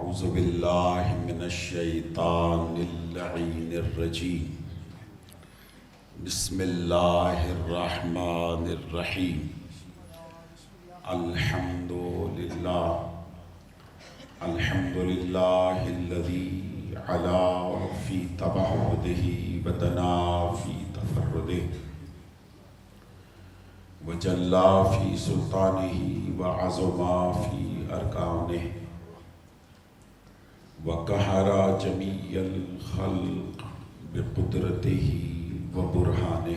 اعوذ باللہ من الشیطان اللعین الرجیم بسم اللہ الرحمن الرحیم الحمدللہ الذی علا فی تبعدہ ودنا فی تفردہ وجلا فی سلطانہ وعظما فی ارکانہ وقہر جمیع الخلق بقدرتہ وبرہانہ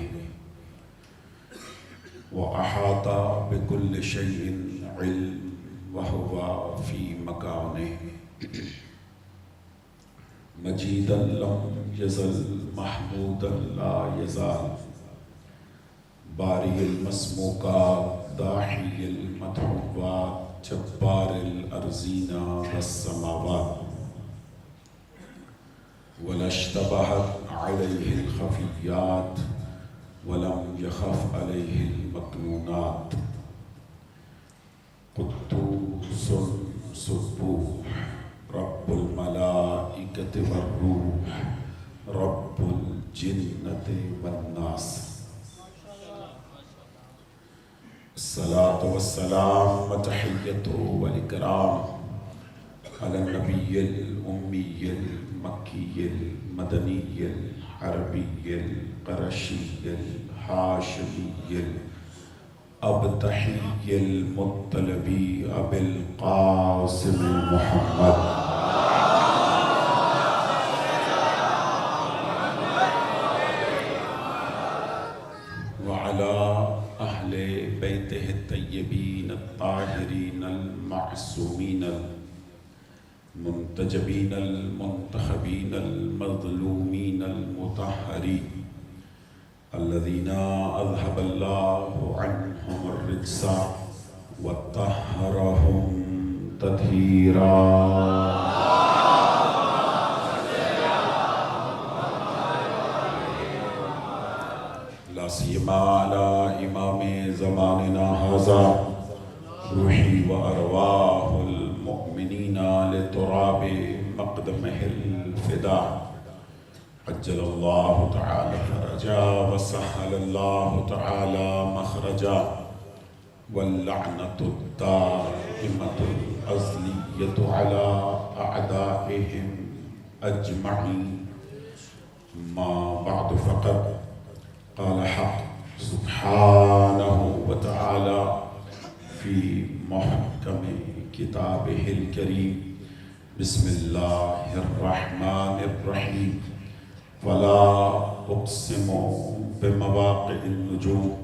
وأحاط بكل شيء علم وهو في مكانه مجيدا لم يزل محمودا لا يزال بارئ المسموكات داحي المدحوبات جبار الأرضين والسماوات ولا اشتبهت عليه الخفيات ولم يخف عليه المكنونات قدوس سبوح رب الملائكة والروح رب الجنة والناس الصلاة والسلام وتحية والإكرام على النبي الأمي المكي المدني العربي القرشي الهاشمي الأبطحي المطلبي أبي القاسم محمد وعلى أهل بيته الطيبين الطاهرين المعصومين المنتجبين المنتخبين المظلومين المطهرين الذين أذهب الله عنهم الرجس وطهرهم تطهيرا لا سيما على إمام زماننا هذا روحي وأرواح المؤمنين لتراب مقدمه الفداء عجل الله تعالى فرجا وسهل الله تعالى مخرجا واللعنة الدائمة الأزلية على أعدائهم أجمعين ما بعد فقد قال حق سبحانه وتعالى في محكم كتابه الكريم بسم الله الرحمن الرحيم فلا أقسم بمواقع النجوم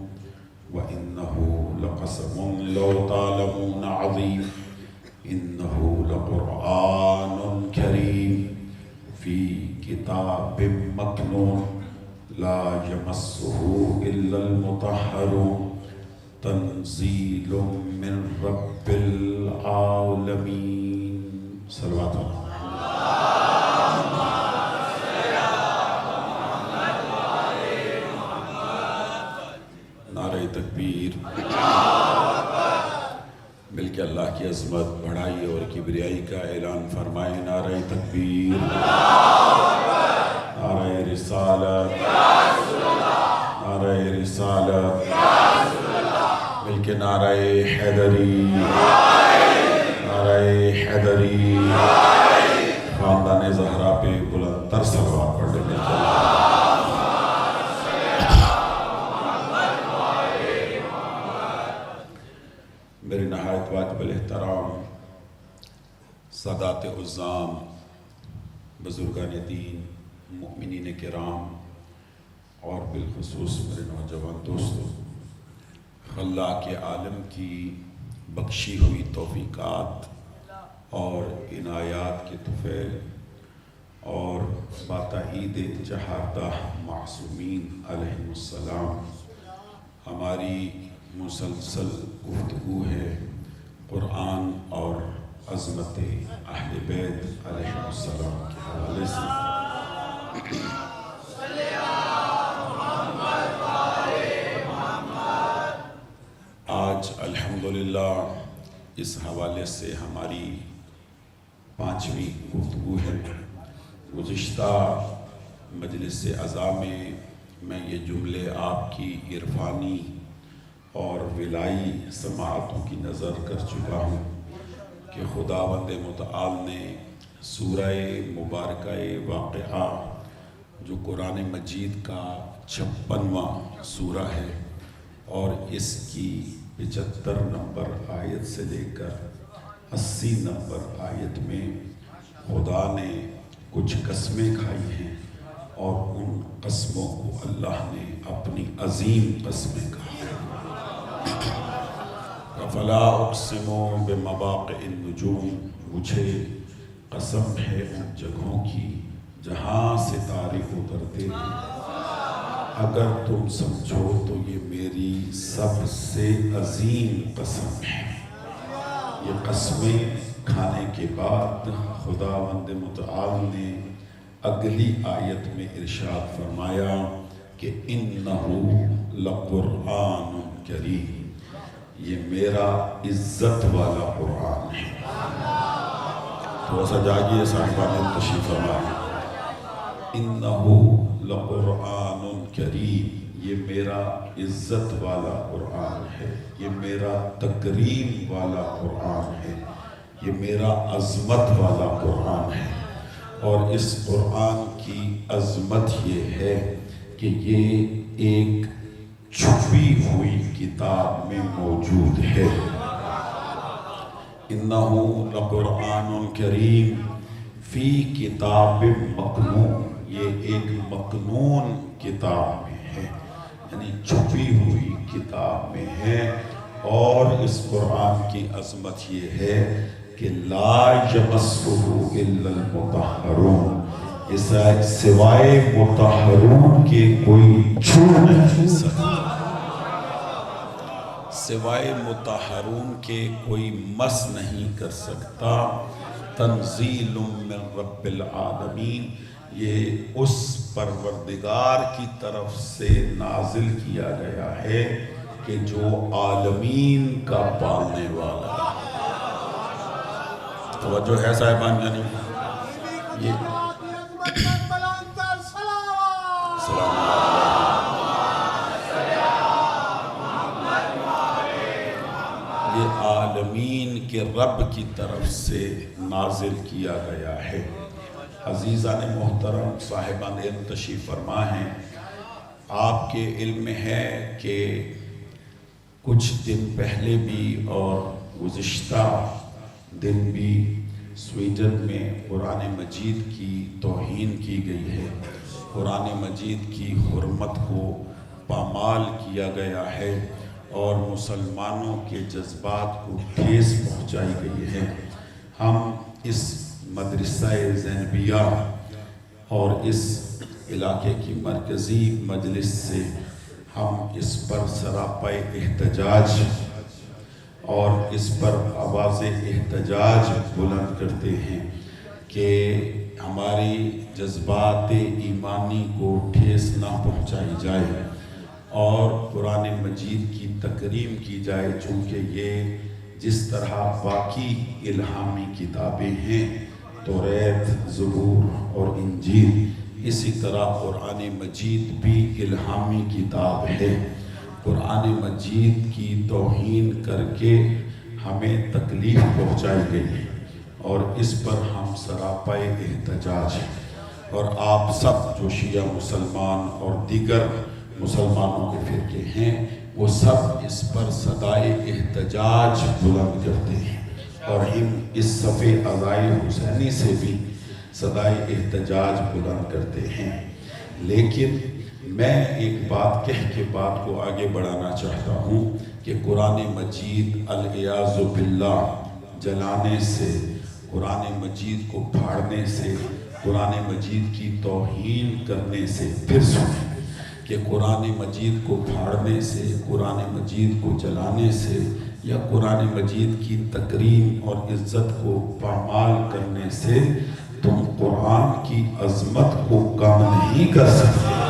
وإنه لقسم لو تعلمون عظيم إنه لقرآن كريم في كتاب مكنون لا يمسه إلا المطهرون تنزيل من رب العالمين صلوات الله تکبیر مل کے اللہ کی عظمت بڑھائی اور کبریائی کا اعلان فرمائے نعرہ تکبیر نعرہ رسالت نعرہ رسالت مل کے نعرہ حیدری نعرہ حیدری خاندان زہرا پہ بلند تر صلوات پڑھ لے مل کے میرے نہایت واجب الاحترام سادات عظام بزرگان دین مؤمنین کرام اور بالخصوص میرے نوجوان دوستوں خلاق عالم کی بخشی ہوئی توفیقات اور عنایات کے طفیل اور باتعید چہاردہ معصومین علیہم السلام ہماری مسلسل گفتگو ہے قرآن اور عظمت اہل بیت علیہ السلام کے حوالے سے آج الحمدللہ اس حوالے سے ہماری 5ویں گفتگو ہے۔ گزشتہ مجلس عزا میں یہ جملے آپ کی عرفانی اور ولائی سماعتوں کی نظر کر چکا ہوں کہ خداوند متعال نے سورہ مبارکہ واقعہ جو قرآن مجید کا 56واں سورہ ہے اور اس کی 75 نمبر آیت سے لے کر 80 نمبر آیت میں خدا نے کچھ قسمیں کھائی ہیں اور ان قسموں کو اللہ نے اپنی عظیم قسمیں کہا۔ فَلَا أُقْسِمُ بِمَوَاقِعِ النُّجُومِ، مجھے قسم ہے ان جگہوں کی جہاں ستارے اترتے ہیں، اگر تم سمجھو تو یہ میری سب سے عظیم قسم ہے۔ یہ قسمیں کھانے کے بعد خداوند متعال نے اگلی آیت میں ارشاد فرمایا کہ اِنَّهُ لَقُرْآنٌ کریم، یہ میرا عزت والا قرآن ہے۔ تھوڑا سا جاگیے صاحبان تشریف فرمائیں۔ اِنَّهُ لَقُرْآنٌ کریم، یہ میرا عزت والا قرآن ہے، یہ میرا تکریم والا قرآن ہے، یہ میرا عظمت والا قرآن ہے۔ اور اس قرآن کی عظمت یہ ہے کہ یہ ایک چھپی ہوئی کتاب میں موجود ہے۔ اِنَّهُ لَقُرْآنٌ کریم فی کتاب مکنون، یہ ایک مکنون کتاب میں ہے، یعنی چھپی ہوئی کتاب میں ہے۔ اور اس قرآن کی عظمت یہ ہے کہ لا یمسہ الا المطہرون، سوائے مطہرون کے کوئی چھو نہیں سکتا، سوائے مطہرون کے کوئی مس نہیں کر سکتا۔ تنزیل من رب العالمین، یہ اس پروردگار کی طرف سے نازل کیا گیا ہے کہ جو عالمین کا پالنے والا ہے۔ توجہ ہے صاحبان، یعنی یہ یہ عالمین کے رب کی طرف سے نازل کیا گیا ہے۔ عزیزان محترم، صاحبان علم تشریف فرما ہیں، آپ کے علم میں ہے کہ کچھ دن پہلے بھی اور گزشتہ دن بھی سویڈن میں قرآن مجید کی توہین کی گئی ہے، قرآن مجید کی حرمت کو پامال کیا گیا ہے اور مسلمانوں کے جذبات کو ٹھیس پہنچائی گئی ہے۔ ہم اس مدرسہ زینبیہ اور اس علاقے کی مرکزی مجلس سے ہم اس پر سراپے احتجاج اور اس پر آواز احتجاج بلند کرتے ہیں کہ ہماری جذبات ایمانی کو ٹھیس نہ پہنچائی جائے اور قرآن مجید کی تکریم کی جائے، چونکہ یہ جس طرح باقی الہامی کتابیں ہیں توریت، زبور اور انجیل، اسی طرح قرآن مجید بھی الہامی کتاب ہے۔ قرآن مجید کی توہین کر کے ہمیں تکلیف پہنچائی گئی اور اس پر ہم سراپے احتجاج ہیں، اور آپ سب جو شیعہ مسلمان اور دیگر مسلمانوں کے فرقے ہیں وہ سب اس پر صدائے احتجاج بلند کرتے ہیں، اور ہم اس صفِ عزائے حسینی سے بھی صدائے احتجاج بلند کرتے ہیں۔ لیکن میں ایک بات کہہ کے بات کو آگے بڑھانا چاہتا ہوں کہ قرآن مجید العیاذ باللہ جلانے سے، قرآن مجید کو پھاڑنے سے، قرآن مجید کی توہین کرنے سے، پھر سنیں کہ قرآن مجید کو پھاڑنے سے، قرآن مجید کو جلانے سے یا قرآن مجید کی تکریم اور عزت کو پامال کرنے سے تم قرآن کی عظمت کو کم نہیں کر سکتے۔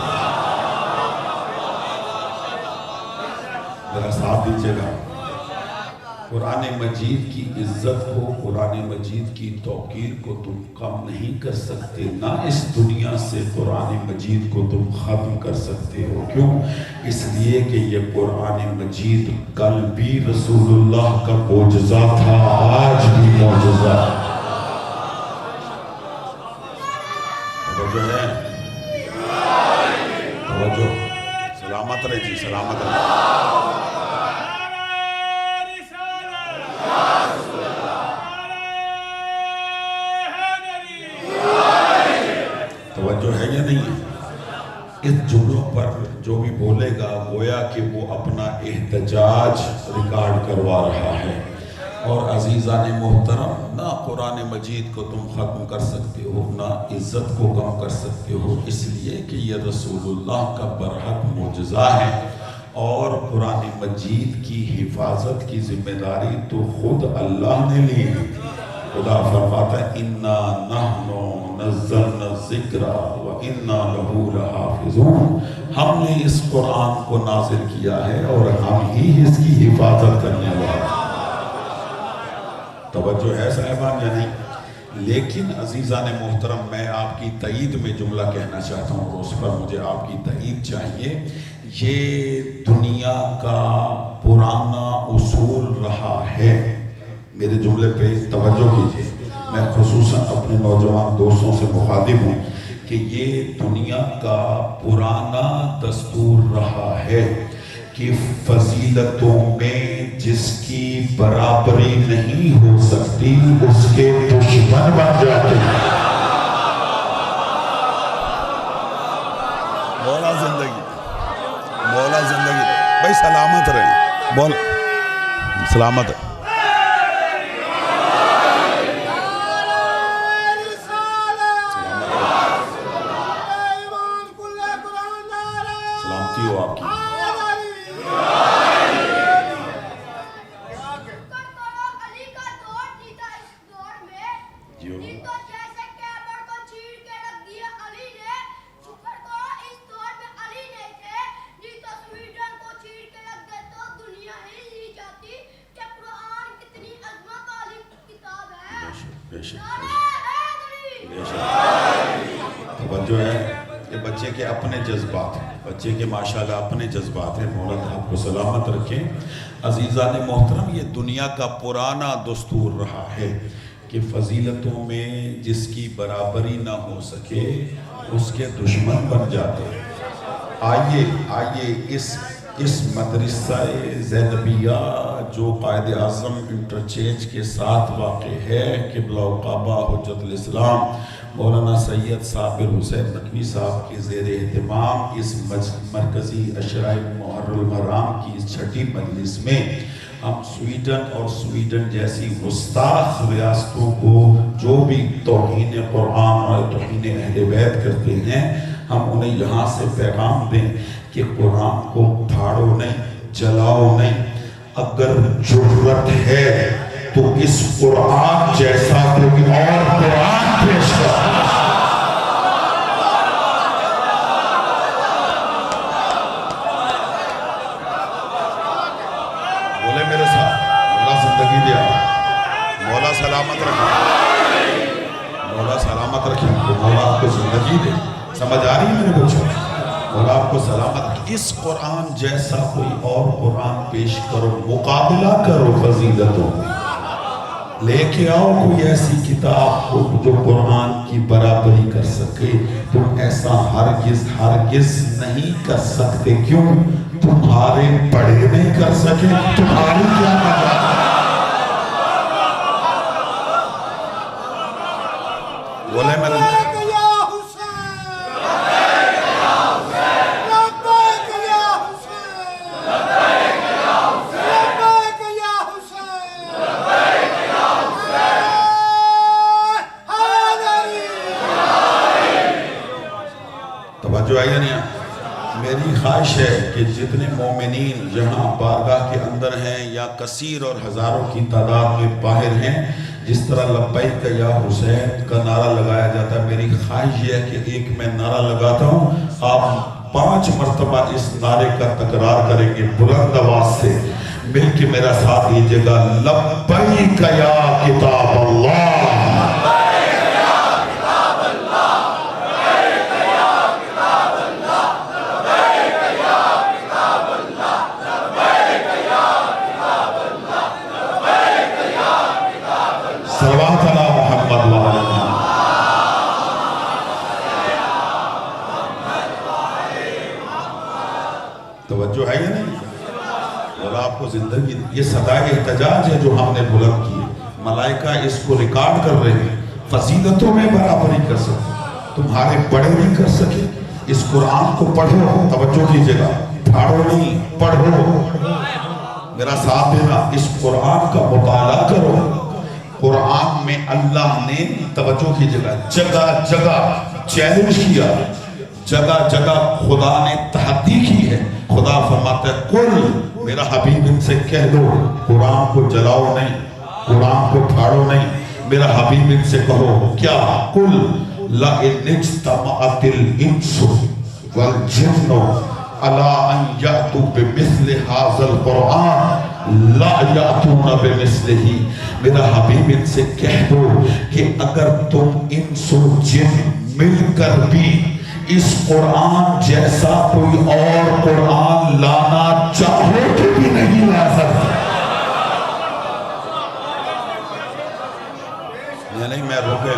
ذرا ساتھ دیجیے گا، قرآن مجید کی عزت کو، قرآن مجید کی توقیر کو تم کم نہیں کر سکتے، نہ اس دنیا سے قرآن مجید کو تم ختم کر سکتے ہو۔ کیوں؟ اس لیے کہ یہ قرآن مجید کل بھی رسول اللہ کا معجزہ تھا، آج بھی معجزہ ہے۔ توجہ ہے؟ توجہ، سلامت رہے جی، سلامت رہے۔ توجہ ہے یا نہیں ہے؟ اس جملوں پر جو بھی بولے گا گویا کہ وہ اپنا احتجاج ریکارڈ کروا رہا ہے۔ اور عزیزان محترم، نہ قرآن مجید کو تم ختم کر سکتے ہو، نہ عزت کو کم کر سکتے ہو، اس لیے کہ یہ رسول اللہ کا برحق معجزہ ہے۔ اور قرآن مجید کی حفاظت کی ذمہ داری تو خود اللہ نے لی ہے۔ خدا فرماتا ہے اِنَّا نَحْنُ نَزَّلْنَا الذِّكْرَ وَإِنَّا لَهُ لَحَافِظُونَ، ہم نے اس قرآن کو نازل کیا ہے اور ہم ہی اس کی حفاظت کرنے والے ہیں۔ توجہ ہے صاحبان یا نہیں؟ لیکن عزیزان محترم، میں آپ کی تائید میں جملہ کہنا چاہتا ہوں اور اس پر مجھے آپ کی تائید چاہیے۔ یہ دنیا کا پرانا اصول رہا ہے۔ میرے جملے پہ توجہ کیجئے، میں خصوصاً اپنے نوجوان دوستوں سے مخاطب ہوں کہ یہ دنیا کا پرانا دستور رہا ہے کہ فضیلتوں میں جس کی برابری نہیں ہو سکتی اس کے دشمن بن جاتے ہیں۔ مولا زندگی، مولا زندگی، بھائی سلامت رہیں، بول سلامت ہے۔ سلامتی ہو آپ کی۔ توجہ ہے، یہ بچے کے اپنے جذبات ہیں، بچے کے ماشاءاللہ اپنے جذبات ہیں، مولا آپ کو سلامت رکھیں۔ عزیزان محترم، یہ دنیا کا پرانا دستور رہا ہے کہ فضیلتوں میں جس کی برابری نہ ہو سکے اس کے دشمن بن جاتے ہیں۔ آئیے اس مدرسہ زینبیہ جو قائد اعظم انٹرچینج کے ساتھ واقع ہے، قبلہ و کعبہ حجت الاسلام مولانا سید صابر حسین نقوی صاحب کے زیر اہتمام اس مرکزی اشراء محرر المرام کی اس چھٹی مجلس میں ہم سویڈن اور سویڈن جیسی گستاخ ریاستوں کو جو بھی توہین قرآن اور توہین اہل بیت کرتے ہیں، ہم انہیں یہاں سے پیغام دیں کہ قرآن کو پھاڑو نہیں، جلاؤ نہیں، اگر جرت ہے تو اس قرآن جیسا کوئی اور قرآن پیش کر۔ بولے میرے ساتھ، اللہ زندگی دیا، مولا سلامت رکھیں، مولا سلامت رکھیں، مولا آپ کو زندگی دے۔ سمجھ آ رہی ہے میرے بچوں؟ مولا آپ کو سلامت، اس قرآن جیسا کوئی اور قرآن پیش کرو، مقابلہ کرو فضیلتوں میں، لے کے آؤ کوئی ایسی کتاب کو جو قرآن کی برابری کر سکے۔ تم ایسا ہرگز نہیں کر سکتے، کیوں؟ تمہارے بڑے نہیں کر سکے، تمہاری کیا مجال؟ بولے میں توجہ آئی نہیں؟ میری خواہش ہے کہ جتنے مومنین یہاں بارگاہ کے اندر ہیں یا کثیر اور ہزاروں کی تعداد میں باہر ہیں، جس طرح لبیک یا حسین کا نعرہ لگایا جاتا ہے، میری خواہش یہ ہے کہ ایک میں نعرہ لگاتا ہوں، آپ 5 مرتبہ اس نعرے کا تکرار کریں گے بلند آواز سے، مل کے میرا ساتھ دیجیے گا، لبیک یا کتاب اللہ، صلوات علی محمد وعلی محمد۔ توجہ ہے یا نہیں؟ اور آپ کو زندگی، یہ صدائے احتجاج ہے جو ہم نے بلند کی ہے، ملائکہ اس کو ریکارڈ کر رہے ہیں، فضیلتوں میں برابری کر سکے، تمہارے بڑے نہیں کر سکے۔ اس قرآن کو پڑھو، توجہ کیجئے گا، پھاڑو نہیں، پڑھو، میرا ساتھ دینا، اس قرآن کا مطالعہ کرو۔ قرآن میں اللہ نے، توجہ کیجئے گا، جگہ جگہ چیلنج کیا، جگہ جگہ خدا نے تحدی کی ہے۔ خدا فرماتا ہے قل، میرا حبیب ان سے کہہ دو، قرآن کو جلاؤ نہیں، قرآن کو پھاڑو نہیں، میرا حبیب ان سے کہو کیا؟ قل لَإِنِ اجْتَمَعَتِ الْإِنسُ وَالْجِنُّ عَلَىٰ أَن يَأْتُوا بِمِثْلِ هَذَا الْقُرْآنِ لَا يَأْتُونَ بِمِثْلِهِ، میرا حبیب ان سے کہہ دو کہ اگر تم انس و جن مل کر بھی اس قرآن جیسا کوئی اور قرآن لانا چاہو تو بھی نہیں لا سکتا۔ یعنی میں روکے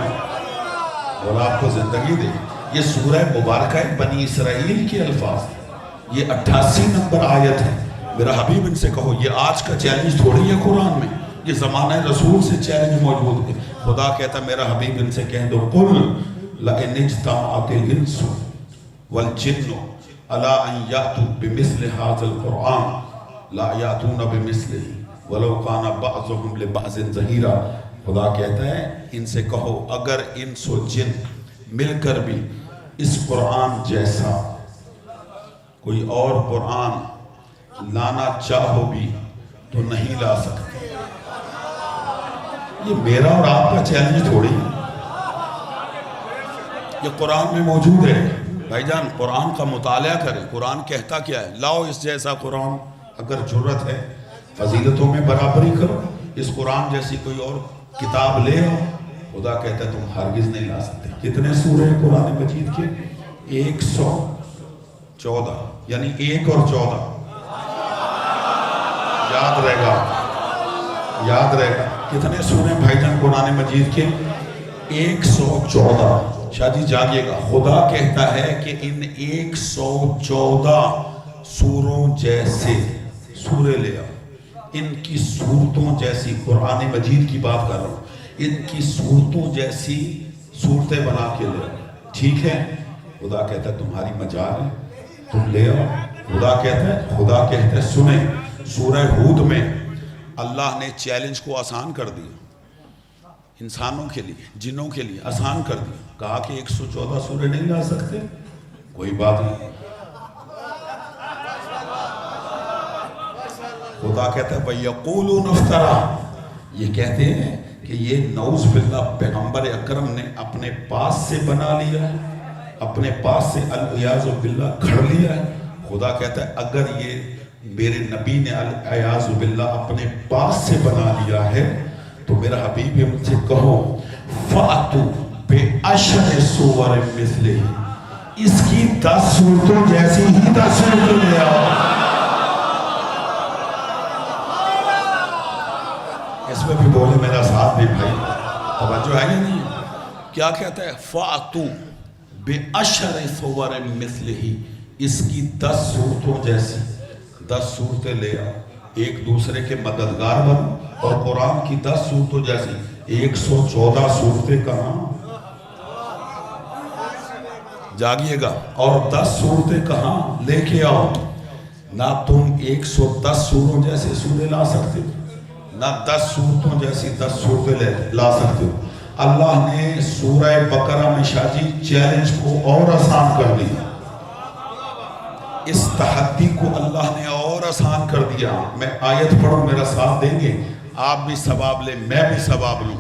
اور آپ کو زندگی دے، یہ سورہ مبارکہ بنی اسرائیل کے الفاظ، یہ 88 نمبر آیت ہے۔ میرا حبیب ان سے کہو، یہ آج کا چیلنج تھوڑی ہے قرآن میں، یہ زمانہ رسول سے چیلنج موجود ہے۔ خدا کہتا میرا حبیب ان سے کہہ دو قل لَإِنِ اجْتَمَعَتِ الْإِنسُ وَالْجِنُّ عَلَىٰ أَن يَأْتُوا بِمِثْلِ هَذَا الْقُرْآنِ لَا يَأْتُونَ بِمِثْلِهِ وَلَوْ كَانَ بَعْضُهُمْ لِبَعْضٍ ظَهِيرًا۔ خدا کہتا ہے ان سے کہو اگر انس و جن مل کر بھی اس قرآن جیسا کوئی اور قرآن لانا چاہو بھی تو نہیں لا سکتے۔ یہ میرا اور آپ کا چیلنج تھوڑی ہے، یہ قرآن میں موجود ہے۔ بھائی جان قرآن کا مطالعہ کریں، قرآن کہتا کیا ہے؟ لاؤ اس جیسا قرآن، اگر جرت ہے فضیلتوں میں برابری کرو، اس قرآن جیسی کوئی اور کتاب لے آؤ۔ خدا کہتا ہے تم ہرگز نہیں لا سکتے۔ کتنے سورے ہیں قرآن مجید کے؟ 114، یعنی 1 اور 14 یاد رہے گا، یاد رہے گا۔ کتنے سورے ہیں بھائی جان قرآن مجید کے؟ 114۔ شاہ جی جاگیے گا، خدا کہتا ہے کہ ان 114 سوروں جیسے سورے لے آؤ، ان کی صورتوں جیسی، قرآن مجید کی بات کر رہا ہوں، ان کی صورتوں جیسی صورتیں بنا کے لے آؤ، ٹھیک ہے؟ خدا کہتا ہے تمہاری مجال ہے، تم لے آؤ۔ خدا کہتا ہے سنیں، سورہ ہود میں اللہ نے چیلنج کو آسان کر دیا، انسانوں کے لیے، جنوں کے لیے آسان کر دیا، کہا کہ 114 سورے نہیں لا سکتے، کوئی بات نہیں۔ خدا کہتا ہے وَيَقُولُونَ افْتَرَى، یہ کہتے ہیں کہ یہ نعوذ باللہ پیغمبر اکرم نے اپنے پاس سے بنا لیا ہے، اپنے پاس سے العیاذ باللہ گھڑ لیا ہے۔ خدا کہتا ہے اگر یہ میرے نبی نے العیاذ باللہ اپنے پاس سے بنا لیا ہے تو میرا حبیب ان سے کہو فَأْتُوا بِعَشْرِ سُوَرٍ مِثْلِهِ، اس کی 10 صورتوں جیسی ہی 10 صورتیں لے آؤ۔ اس میں بھی بولے میرا ساتھ بھی بھائی، توجہ ہے یا نہیں؟ کیا کہتا ہے؟ فَأْتُوا بِعَشْرِ سُوَرٍ مِثْلِهِ، اس کی 10 صورتوں جیسی 10 صورتیں لے آؤ، ایک دوسرے کے مددگار بنو، اور قرآن کی 10 صورتوں جیسی 114 صورتیں کہاں؟ جاگیے گا، اور 10 صورتیں کہاں لے کے آؤ؟ نہ تم 110 سوروں جیسے سورے لا سکتے ہو، نہ 10 صورتوں جیسی 10 صورتیں لا سکتے ہو۔ اللہ نے سورہ بقرہ میں شاہ جی چیلنج کو اور آسان کر دیا، اس تحدی کو اللہ نے اور آسان کر دیا۔ میں آیت پڑھوں، میرا ساتھ دیں گے، آپ بھی ثواب لیں، میں بھی ثواب لوں۔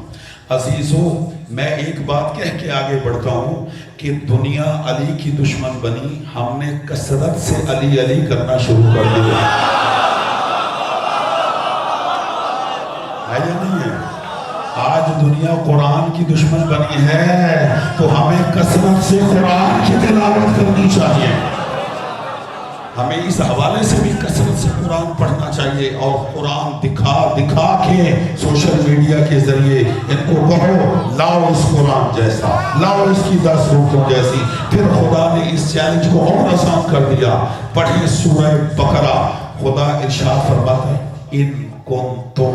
عزیزوں میں ایک بات کہہ کے آگے بڑھتا ہوں کہ دنیا علی کی دشمن بنی، ہم نے کثرت سے علی علی کرنا شروع کر دیا۔ یا نہیں ہے؟ آج دنیا قرآن کی دشمن بنی ہے تو ہمیں کثرت سے قرآن کی تلاوت کرنی چاہیے، ہمیں اس حوالے سے بھی کثرت سے قرآن پڑھنا چاہیے، اور قرآن دکھا دکھا کے سوشل میڈیا کے ذریعے ان کو کہو لاؤ اس قرآن جیسا، لاؤ اس کی 10 رکن جیسی۔ پھر خدا نے اس چیلنج کو اور آسان کر دیا، پڑھیں سورہ بقرہ۔ خدا ارشاد فرماتا ہے ان کنتم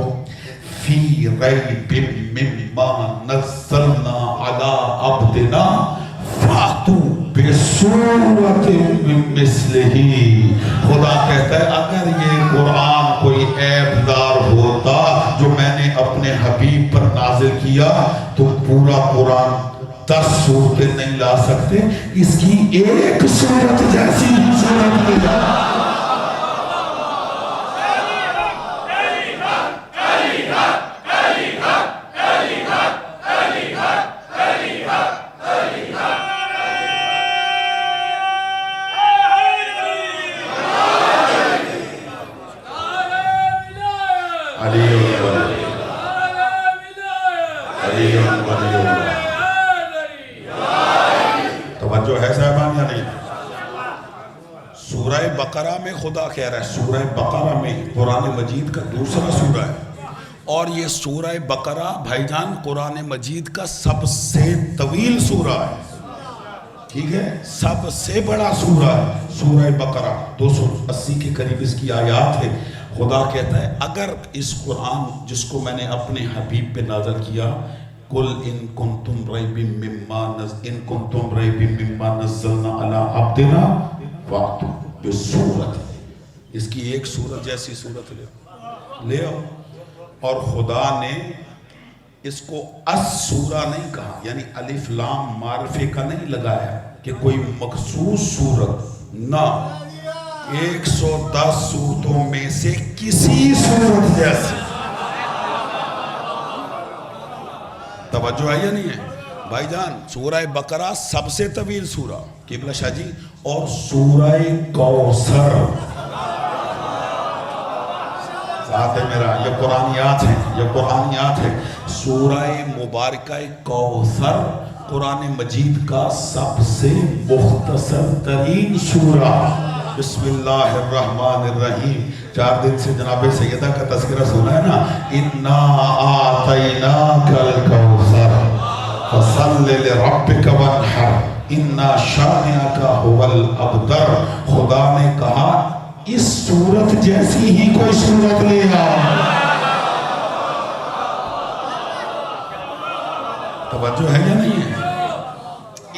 فی ریب مما نزلنا علی عبدنا فاتوا بسورۃ من مثلہ۔ خدا کہتا ہے اگر یہ قرآن کوئی عیب دار ہوتا جو میں نے اپنے حبیب پر نازل کیا تو پورا قرآن 10 سورتیں نہیں لا سکتے، اس کی ایک سورت جیسی سورت لے جا۔ توجہ ہے صاحبان یا نہیں؟ سورہ بقرہ میں خدا کہہ رہا ہے، سورہ بقرہ میں قرآن مجید کا دوسرا سورہ ہے، اور یہ سورہ بقرہ بھائی جان قرآن مجید کا سب سے طویل سورہ ہے، ٹھیک ہے، سب سے بڑا سورہ ہے سورہ بقرہ، 280 کے قریب اس کی آیات ہے۔ خدا کہتا ہے اگر اس قرآن جس کو میں نے اپنے حبیب پہ نازل کیا، قل ان کنتم ریب مما نزلنا علی عبدنا فاتوا بسورۃ، اس کی ایک سورت جیسی سورت لے آؤ۔ اور خدا نے اس کو السورہ نہیں کہا، یعنی الف لام معرفے کا نہیں لگایا کہ کوئی مخصوص سورت، نہ 110 سورتوں میں سے کسی سورت جیسی۔ توجہ ہے یا نہیں ہے بھائی جان؟ سورہ بقرہ سب سے طویل سورہ قبلہ شاہ جی، اور سورہ کوثر ساتھ ہے میرا، یہ قرآنیات ہیں، یہ قرآنیات ہیں۔ سورہ مبارکہ کوثر قرآن مجید کا سب سے مختصر ترین سورہ۔ بسم اللہ الرحمن الرحیم، 4 دن سے جناب سیدہ کا تذکرہ سنا ہے نا، اِنَّا آتَيْنَاكَ الْكَوْثَرَ فَصَلِّ لِرَبِّكَ وَانْحَرْ إِنَّا شَانِئَكَ هُوَ الْأَبْتَرُ۔ خدا نے کہا اس سورت جیسی ہی کوئی سورت لے آؤ۔ توجہ ہے یا نہیں ہے؟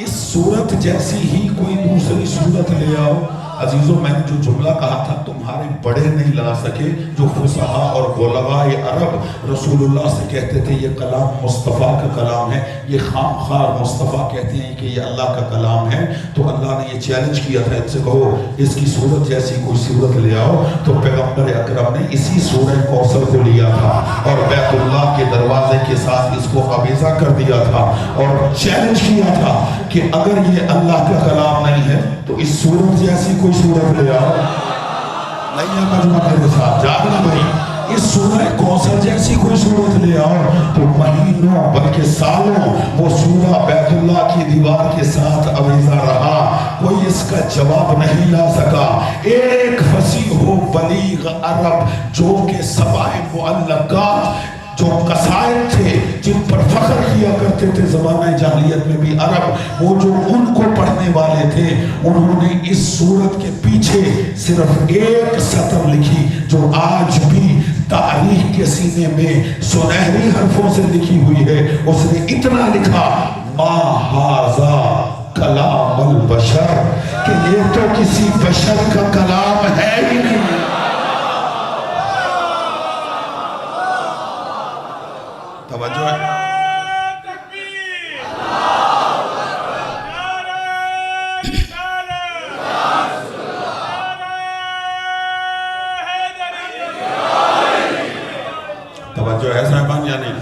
اس سورت جیسی ہی کوئی دوسری سورت لے آؤ۔ عزیزوں میں نے جو جملہ کہا تھا تمہارے بڑے نہیں لا سکے، جو فصحاء اور علماء عرب رسول اللہ سے کہتے تھے یہ کلام مصطفیٰ کا کلام ہے، یہ خام خار مصطفیٰ کہتے ہیں کہ یہ اللہ کا کلام ہے، تو اللہ نے یہ چیلنج کیا تھا ان سے کہو اس کی صورت جیسی کوئی صورت لے آؤ۔ تو پیغمبر اکرم نے اسی سورہ کوثر کو لیا تھا اور بیت اللہ کے دروازے کے ساتھ اس کو آویزہ کر دیا تھا اور چیلنج کیا تھا کہ اگر یہ اللہ کا کلام نہیں ہے تو اس سورت جیسی کوئی سورت لے آؤ۔ نہیں ہے مجمع میرے ساتھ جاگنا بھائی، اس سورہ کوثر جیسی کوئی سورت لے آؤ۔ تو مہینوں بلکہ سالوں وہ سورہ بیت اللہ کی دیوار کے ساتھ آویزہ رہا، کوئی اس کا جواب نہیں لا سکا۔ ایک فصیح و بلیغ عرب جو کہ سبع معلقات جو قصائد تھے جن پر فخر کیا کرتے تھے زمانہ جاہلیت میں بھی عرب، وہ جو ان کو پڑھنے والے تھے انہوں نے اس سورت کے پیچھے صرف ایک سطر لکھی جو آج بھی تاریخ کے سینے میں سنہری حرفوں سے لکھی ہوئی ہے۔ اس نے اتنا لکھا ما ھذا کلام البشر، کہ یہ تو کسی بشر کا کلام ہے ہی نہیں۔ توجہ ہے؟ توجہ ہے صاحبان یا نہیں؟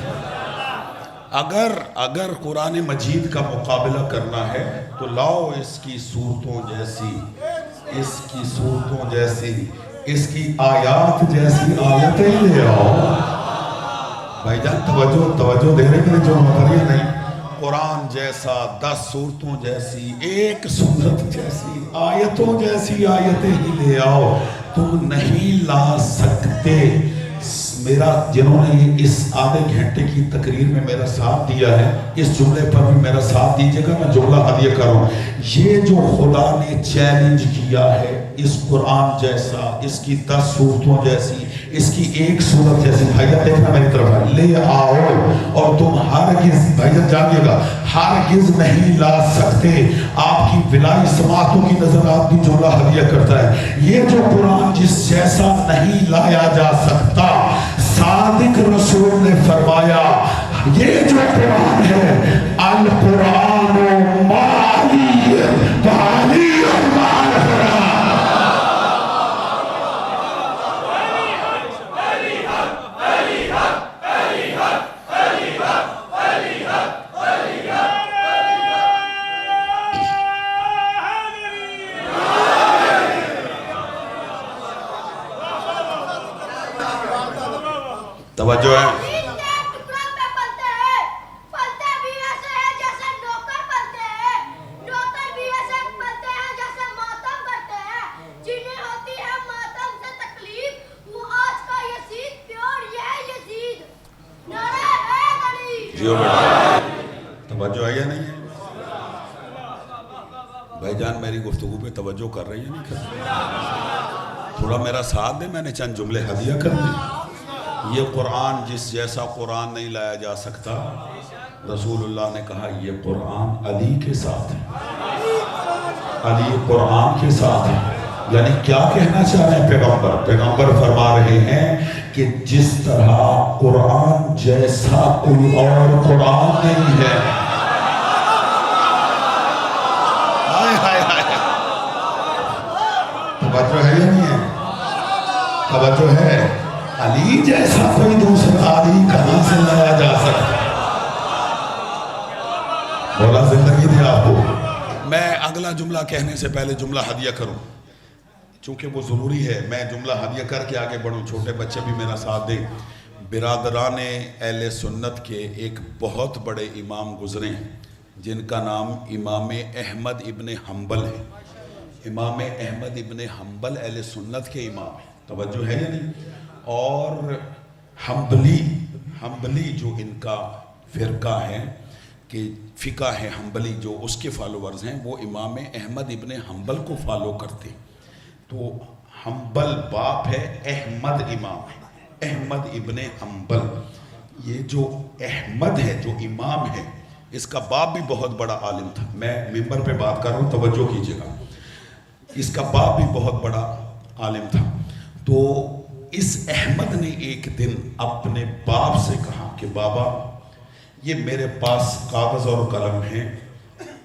اگر قرآن مجید کا مقابلہ کرنا ہے تو لاؤ اس کی صورتوں جیسی، اس کی صورتوں جیسی، اس کی آیات جیسی آیتیں لے آؤ۔ بھائی جان توجہ دے رہے ہیں جو مطلب نہیں. قرآن جیسا 10 صورتوں جیسی ایک صورت جیسی آیتوں جیسی آیتیں ہی لے آؤ تم نہیں لا سکتے. میرا جنہوں نے اس آدھے گھنٹے کی تقریر میں میرا ساتھ دیا ہے اس جملے پر بھی میرا ساتھ دیجئے گا. میں جملہ ہدیہ کروں. یہ جو خدا نے چیلنج کیا ہے اس قرآن جیسا اس کی 10 صورتوں جیسی اس کی ایک صورت جیسی بھائیہ دیکھنا میری طرف لے آؤ اور تم ہرگز بھائیہ جانیے گا ہرگز نہیں لا سکتے. آپ کی ولائی سماعتوں کی نظر آپ کی جملہ ہدیہ کرتا ہے. یہ جو قرآن جس جیسا نہیں لایا جا سکتا صادق رسول نے فرمایا یہ جو قرآن ہے القرآن مالی بالی مال قرآن. توجہ ہے. توجہ ہے یا نہیں ہے بھائی جان؟ میری گفتگو پہ توجہ کر رہی ہیں نہیں کر رہی؟ تھوڑا میرا ساتھ دے. میں نے چند جملے ہدیہ کر دی. یہ قرآن جس جیسا قرآن نہیں لایا جا سکتا. رسول اللہ نے کہا یہ قرآن علی کے ساتھ ہے. علی قرآن کے ساتھ ہے. یعنی کیا کہنا چاہ رہے ہیں پیغمبر فرما رہے ہیں کہ جس طرح قرآن جیسا کوئی اور قرآن نہیں ہے. توجہ ہے یا نہیں ہے؟ توجہ ہے. علی جیسا کوئی دوسرا علی کہاں سے لایا جا سکتا؟ مولا زندگی دے آپ کو. میں اگلا جملہ کہنے سے پہلے جملہ ہدیہ کروں چونکہ وہ ضروری ہے. میں جملہ ہدیہ کر کے آگے بڑھوں. چھوٹے بچے بھی میرا ساتھ دیں. برادران اہل سنت کے ایک بہت بڑے امام گزرے ہیں جن کا نام امام احمد ابن حنبل ہے. امام احمد ابن حنبل اہل سنت کے امام ہیں. توجہ ہے یا نہیں؟ اور حنبلی جو ان کا فرقہ ہے کہ فقہ ہے حنبلی جو اس کے فالوورز ہیں وہ امام احمد ابن حنبل کو فالو کرتے. تو حنبل باپ ہے احمد امام ہے. احمد ابن حنبل. یہ جو احمد ہے جو امام ہے اس کا باپ بھی بہت بڑا عالم تھا. میں ممبر پہ بات کر رہا ہوں توجہ کیجئے گا. اس کا باپ بھی بہت بڑا عالم تھا. تو اس احمد نے ایک دن اپنے باپ سے کہا کہ بابا یہ میرے پاس کاغذ اور قلم ہیں.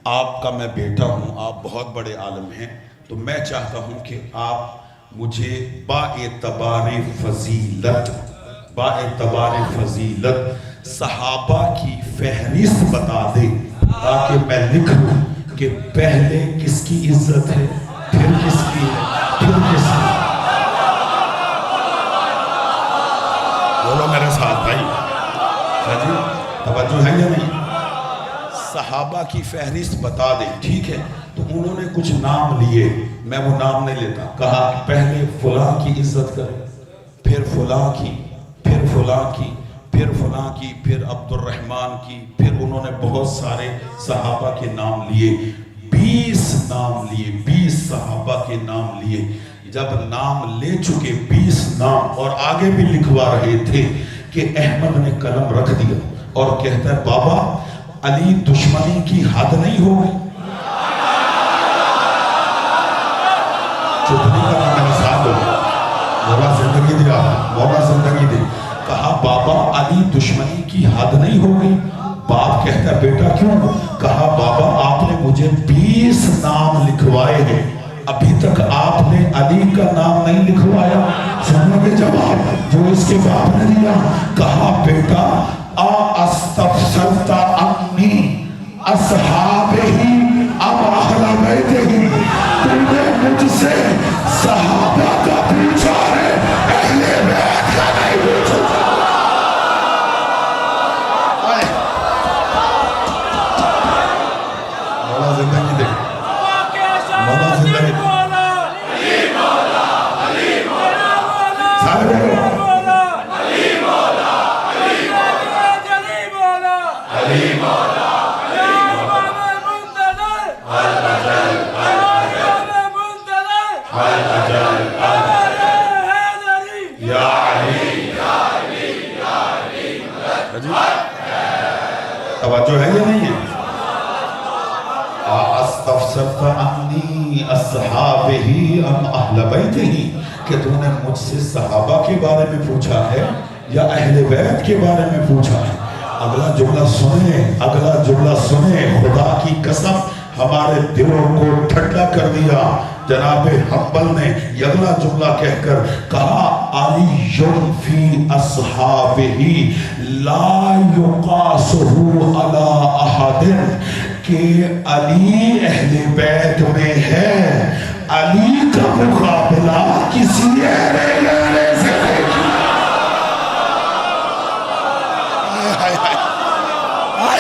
آپ کا میں بیٹا ہوں. آپ بہت بڑے عالم ہیں. تو میں چاہتا ہوں کہ آپ مجھے باعتبار فضیلت صحابہ کی فہرست بتا دے تاکہ میں لکھ لوں کہ پہلے کس کی عزت ہے پھر کس کی ہے پھر کس کی. بولو میرے ساتھ بھائی. توجہ ہے یا نہیں؟ صحابہ کی فہرست بتا دیں. ٹھیک ہے. تو انہوں نے کچھ نام لیے. میں وہ نام نہیں لیتا. کہا کہ پہلے فلاں کی عزت کریں پھر فلاں کی پھر فلاں کی پھر فلاں کی پھر عبد الرحمن کی. پھر انہوں نے بہت سارے صحابہ کے نام لیے. 20 نام لیے. 20 صحابہ کے نام لیے. جب نام لے چکے 20 نام اور آگے بھی لکھوا رہے تھے کہ احمد نے قلم رکھ دیا اور کہتا ہے بابا علی دشمنی کی حد نہیں ہوگی. چپ نہیں کرنا میرے ساتھ ہوگا. مولا زندگی دیا. مولا زندگی دے. کہا بابا علی دشمنی کی حد نہیں ہوگی. باپ کہتا ہے بیٹا کیوں؟ کہا بابا آپ نے مجھے 20 نام لکھوائے ہیں ابھی تک آپ نے علی کا نام نہیں لکھوایا. سنو گے جواب جو اس کے باپ نے دیا. کہا بیٹا استفسرت عنی اصحابہ ام اہل بیتہ. تم نے مجھ سے صحابہ کا پوچھا ہے اہل بیت کا نہیں پوچھا. توجہ ہے یا نہیں ہے؟ استفسرت عنی اصحابہ ام اہل بیتہ، کہ تو نے مجھ سے صحابہ کے بارے میں پوچھا ہے یا اہل بیت کے بارے میں پوچھا ہے؟ اگلا جملہ سنیں، اگلا جملہ سنیں، خدا کی قسم ہمارے دلوں کو ٹھنڈا کر دیا۔ جناب حنبل نے یہ اگلا جملہ کہہ کر کہا علی فی اصحابہ لا یقاسہ علی احد، کہ علی اہل بیت میں ہے، علی کا مقابلہ کسی اہل بیت سے نہیں۔ ہائے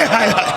ہائے ہائے،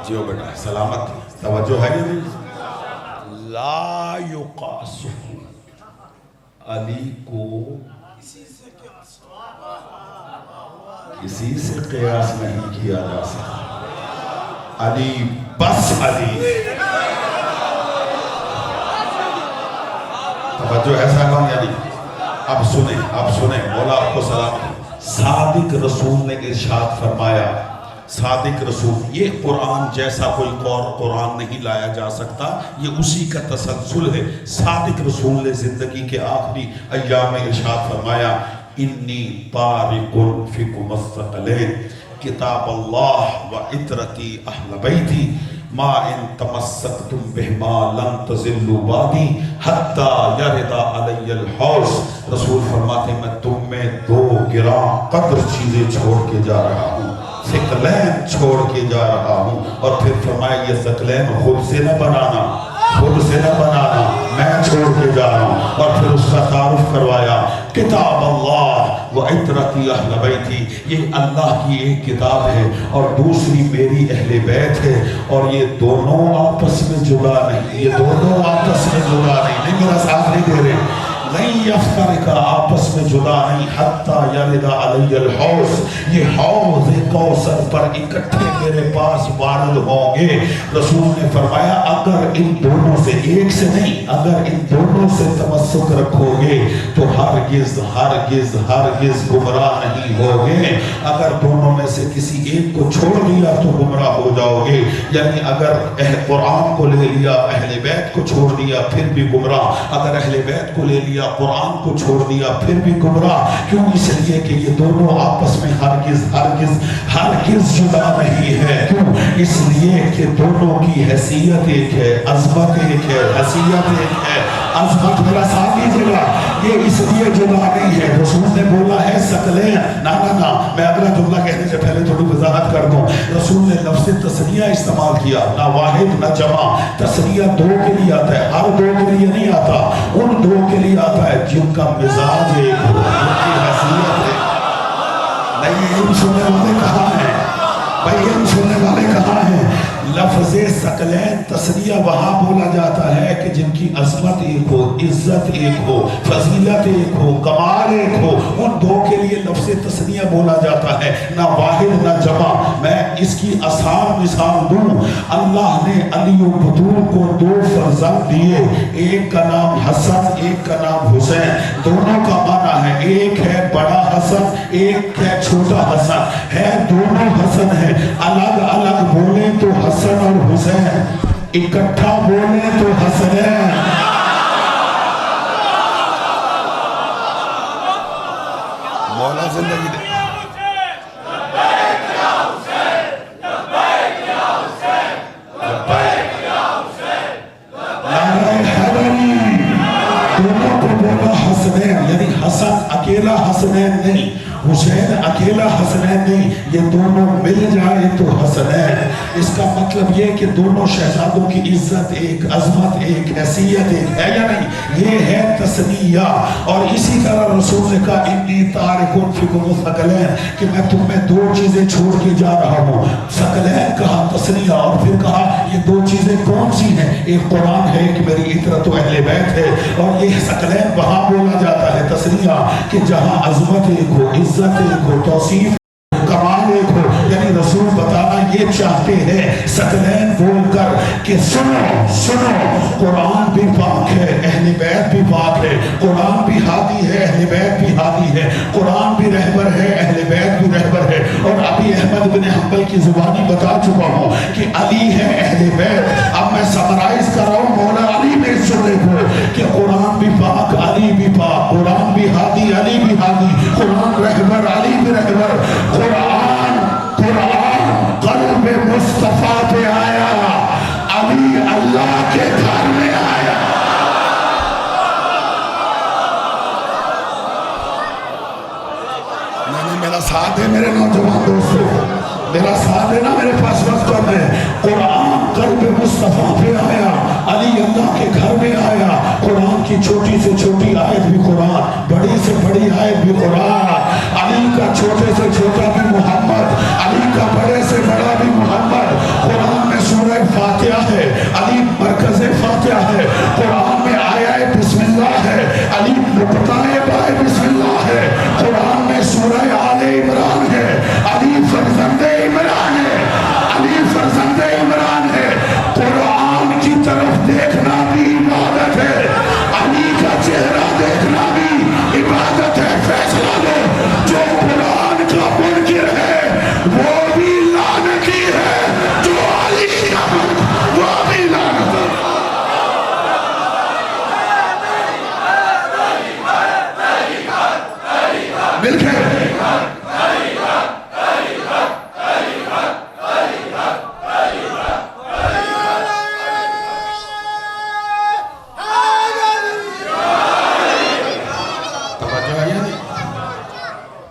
جیو بیٹا سلامت، توجہ ہے یہ لا یقاسہ، علی کو کسی سے قیاس نہیں کیا جا سکتا، علی بس علی۔ توجہ ہے صاحبان یعنی اب سنیں مولا آپ کو سلامت۔ صادق رسول نے ارشاد فرمایا، صادق رسول، یہ قرآن جیسا کوئی قرآن نہیں لایا جا سکتا، یہ اسی کا تسلسل ہے۔ صادق رسول نے زندگی کے آخری ایام میں ارشاد فرمایا انی طارق فیکم الثقلین، کتاب اللہ و عطرتی اہل بیتی، ما ان تمسکتم بہما لن تزلوا بعدی حتی یرد علی الحوض۔ رسول فرماتے ہیں میں تم میں دو گراں قدر چیزیں چھوڑ کے جا رہا ہوں، ثقلین چھوڑ کے جا رہا ہوں، اور پھر فرمایا یہ ثقلین خود سے نہ بنانا، خود سے نہ بنانا، میں چھوڑ کے جا رہا ہوں۔ اور پھر اس کا تعارف کروایا کتاب اللہ و عطرتی اہل بیتی، یہ اللہ کی ایک کتاب ہے اور دوسری میری اہل بیت ہے، اور یہ دونوں آپس میں جدا نہیں، یہ دونوں آپس میں جدا نہیں، میرا ساتھ نہیں دے رہے، نہیں یفترقا، آپس میں جدا نہیں، حتی یرد علی الحوض، یہ حوض کوثر پر اکٹھے میرے پاس وارد ہوں گے۔ رسول نے فرمایا اگر ان دونوں سے، ایک سے نہیں، اگر ان دونوں سے تمسک رکھو گے تو ہرگز ہرگز ہرگز گمراہ نہیں ہوگے، اگر دونوں میں سے کسی ایک کو چھوڑ دیا تو گمراہ ہو جاؤ گے، یعنی اگر قرآن کو لے لیا اہل بیت کو چھوڑ دیا پھر بھی گمراہ، اگر اہل بیت کو لے لیا قرآن کو چھوڑ دیا پھر بھی گمراہ۔ کیوں؟ اس لیے کہ یہ دونوں آپس میں ہرگز ہرگز ہرگز جدا نہیں ہے۔ کیوں؟ اس لیے کہ دونوں کی حیثیت ایک ہے، عظمت ایک ہے، حیثیت ایک ہے، عظمت میرا ساتھ دیجیے گا، یہ اس لیے جدا نہیں ہے۔ رسول نے بولا ہے ثقلین، نہ میں اگلا جملہ کہنے سے پہلے تھوڑی وضاحت کر دوں۔ رسول نے لفظ تثنیہ استعمال کیا، نہ واحد نہ جمع، تثنیہ دو کے لیے آتا ہے، ہر دو کے لیے نہیں آتا، ان دو کے لیے آتا ہے جن کا مزاج ایک ہو، جن کی حیثیت ہے۔ نہیں علم سننے والے کہاں ہیں بھائی، علم سننے والے کہاں ہیں؟ لفظ ثقلین تسنیہ وہاں بولا جاتا ہے کہ جن کی عظمت ایک ہو، عزت ایک ہو، فضیلت ایک ہو، کمال ایک ہو، ان دو کے لیے لفظ تسنیہ بولا جاتا ہے، نہ واحد نہ جمع۔ میں اس کی آسان مثال دوں، اللہ نے علی و بطول کو دو فرزند دیے، ایک کا نام حسن، ایک کا نام حسین، دونوں کا معنی ہے ایک ہے بڑا حسن، ایک ہے چھوٹا حسن، ہے دونوں حسن ہے، الگ الگ بولیں تو حسن اور حسین، اکٹھا بولیں تو حسنین۔ مولا زندگی دے۔ دونوں کو بولا حسنین، یعنی حسن اکیلا حسنین نہیں، حسین اکیلا حسنین نہیں، یہ دونوں مل جائے تو حسنین۔ اس کا مطلب یہ کہ دونوں شہزادوں کی عزت ایک، عظمت ایک، حیثیت ایک ہے یا نہیں؟ یہ ہے تسنیہ۔ اور اسی طرح رسول نے کہا انی تارکن فیکم الثقلین، کہ میں تم میں دو چیزیں چھوڑ کے جا رہا ہوں۔ ثقلین کہا تسنیہ، اور پھر کہا یہ دو چیزیں کون سی ہیں؟ ایک قرآن ہے، ایک میری اطرت و اہل بیت ہے۔ اور یہ ثقلین وہاں بولا جاتا ہے تسنیہ کہ جہاں عظمت ایک ہو، عزت ایک ہو، توصیف کمال ایک ہو، یعنی رسول بتانا یہ چاہتے ہیں ثقلین بول کر کہ سنو سنو، قرآن بھی پاک ہے، اہل بیت بھی پاک ہے، قرآن بھی ہادی ہے، اہل بیت بھی ہادی ہے، قرآن بھی رہبر ہے، اہل بیت بھی رہبر ہے۔ اور ابھی احمد بن حنبل کی زبانی بتا چکا ہوں کہ علی ہے اہل بیت۔ اب میں سمرائز کر رہا ہوں مولا علی میں سنے کو کہ قرآن بھی پاک، علی بھی پاک، قرآن بھی ہادی، علی بھی ہادی، قرآن رہبر، علی بھی رہبر۔ قرآن قلب مصطفیٰ پہ آیا، علی اللہ کے گھر میں آیا۔ میرا ساتھ ہے میرے نوجوان دوستو، میرا ساتھ ہے نا، میرے پاس وقت کم ہے۔ قرآن قلب مصطفیٰ پہ آیا، علی اللہ کے گھر میں آیا۔ قرآن کی چھوٹی سے چھوٹی آیت بھی قرآن، بڑی سے بڑی آیت بھی قرآن، علی کا چھوٹے سے چھوٹا بھی محمد، علی کا بڑے سے بڑا بھی محمد۔ قرآن میں سورہ فاتحہ ہے، علی مرکز فاتحہ ہے۔ قرآن میں آیہ بسم اللہ ہے، علی نقطۂ بائے بسم اللہ ہے۔ قرآن میں سورہ آل عمران ہے، علی فرزند عمران ہے، علی فرزند عمران ہے۔ قرآن کی طرف دیکھنا بھی عبادت ہے، علی کا چہرہ دیکھنا بھی عبادت ہے۔ فیصلہ لو، جو قرآن کا منکر ہے وہ بھی لعنتی ہے، جو علی کا منکر وہ بھی لعنتی ہے۔ مل کے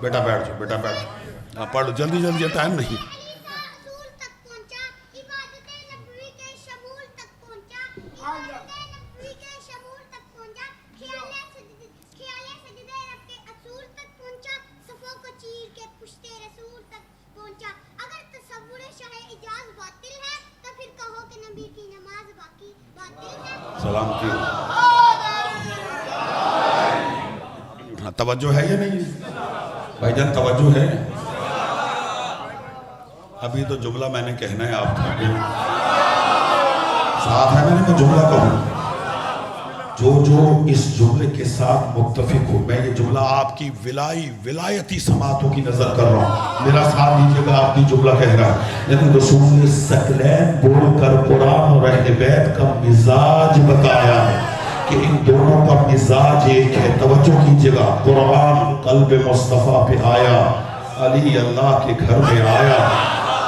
بیٹا بیٹھ جاؤ، بیٹا بیٹھ جاؤ، پڑھ لو جلدی جلدی، ٹائم نہیں۔ سلامتی توجہ ہے یا نہیں بھائی جان؟ توجہ ہے؟ ابھی تو جملہ میں نے کہنا ہے، آپ تھا ساتھ ہے، میں جملہ کہوں، جو اس جملے کے ساتھ متفق ہو، میں یہ جملہ آپ کی ولایتی سماعتوں کی نظر کر رہا ہوں، میرا ساتھ دیجیے گا، آپ کی جملہ کہہ رہا ہے، لیکن رسول نے ثقلین بول کر قرآن اور اہل بیت کا مزاج بتایا ہے کہ ان دونوں کا مزاج ایک ہے۔ توجہ کیجئے گا، قرآن قلب مصطفیٰ پہ آیا، علی اللہ کے گھر میں آیا۔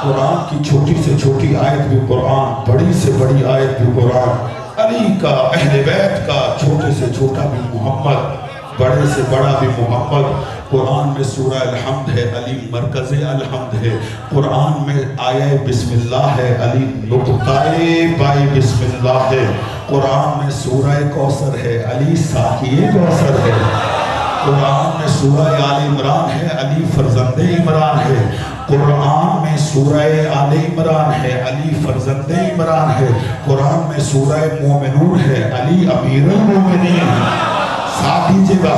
قرآن کی چھوٹی سے چھوٹی آیت بھی قرآن، بڑی سے بڑی آیت بھی قرآن، علی کا، اہل بیت کا، چھوٹے سے چھوٹا بھی محمد، بڑے سے بڑا بھی محمد۔ قرآن میں سورہ الحمد ہے، علی مرکز الحمد ہے۔ قرآن میں آیہ بسم اللہ ہے، علی نقطۂ بائے بسم اللہ ہے۔ قرآن میں سورہ کوثر ہے، علی ساقی کوثر ہے۔ قرآن میں سورہ آل عمران ہے، علی فرزند عمران ہے۔ قرآن میں سورہ آل عمران ہے، علی فرزند عمران ہے، قرآن میں سورہ مومنون ہے، علی امیر المومنین ہے۔ ساتھ دیجئے گا،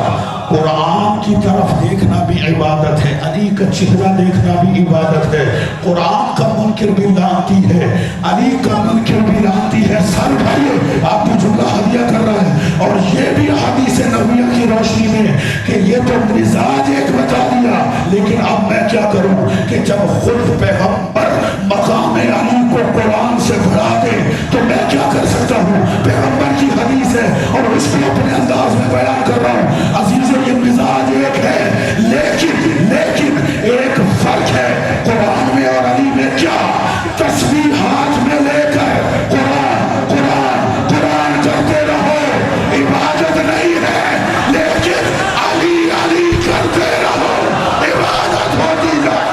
قرآن کی طرف دیکھنا بھی عبادت ہے، علی کا چہرہ دیکھنا بھی عبادت ہے۔ قرآن کا منکر بھی لعنتی ہے، علی کا منکر بھی لعنتی ہے۔ سر بھائی آپ کو جملہ ہدیہ کر رہا ہے، اور یہ بھی حدیث نبویہ کی روشنی میں کہ یہ تو مزاج ایک بتا دیا، لیکن اب میں کیا کروں کہ جب خود پیغمبر مقام علی کو قرآن سے بڑھا دے تو میں کیا کر سکتا ہوں؟ پیغمبر کی حدیث ہے اور اس کو اپنے انداز میں بیان کر رہا ہوں۔ عزیزوں یہ مزاج ایک ہے، لیکن ایک فرق ہے قرآن میں اور علی میں۔ کیا؟ تسبیح ہاتھ میں لے کر قرآن قرآن قرآن کرتے رہو، عبادت نہیں ہے، لیکن علی علی کرتے رہو، عبادت ہوتی جائے۔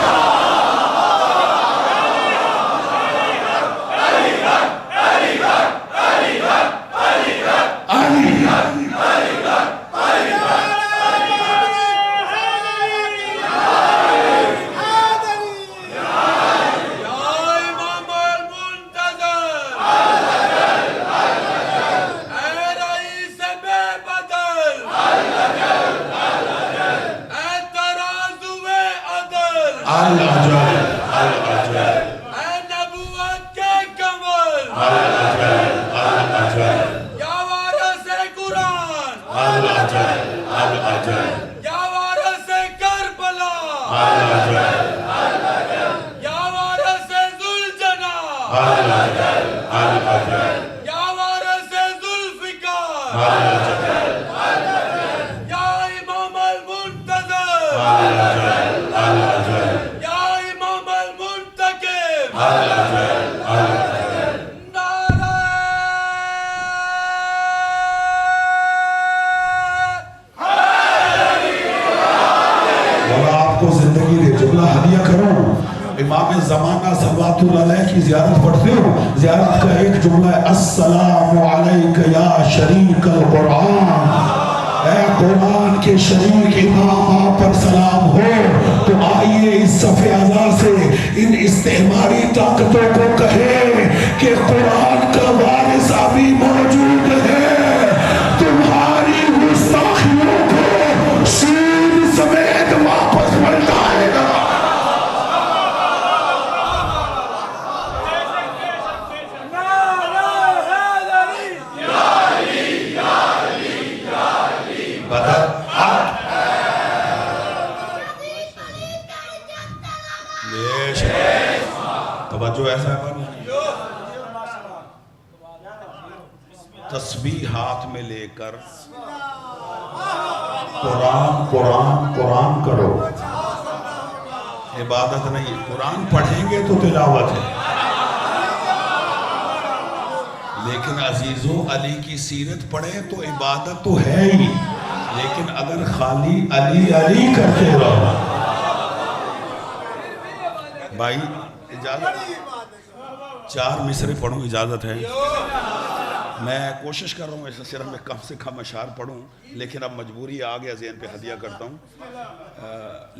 امام زمانہ صلوات اللہ علیہ کی زیارت پڑھتے ہو، زیارت کا ایک جملہ ہے السلام علیک یا شریک القرآن، اے قرآن کے شریک امام آپ پر سلام ہو۔ تو آئیے اس صف اعزاز سے ان استعماری طاقتوں کو کہے کہ قرآن کا وارث ابھی موجود ہے، تمہاری گستاخیوں کو شیر سمیت واپس پلٹائے گا۔ توجہ ایسا ہے تسبیح ہاتھ میں لے کر قرآن قرآن قرآن کرو، عبادت نہیں۔ قرآن پڑھیں گے تو تلاوت ہے، لیکن عزیزو علی کی سیرت پڑھیں تو عبادت تو ہے ہی، لیکن اگر خالی علی علی کرتے رہو۔ بھائی اجازت، 4 مصرے پڑھوں، اجازت ہے؟ میں کوشش کر رہا ہوں اس صرف میں کم سے کم اشعار پڑھوں، لیکن اب مجبوری آ گیا، ذہن پہ ہدیہ کرتا ہوں۔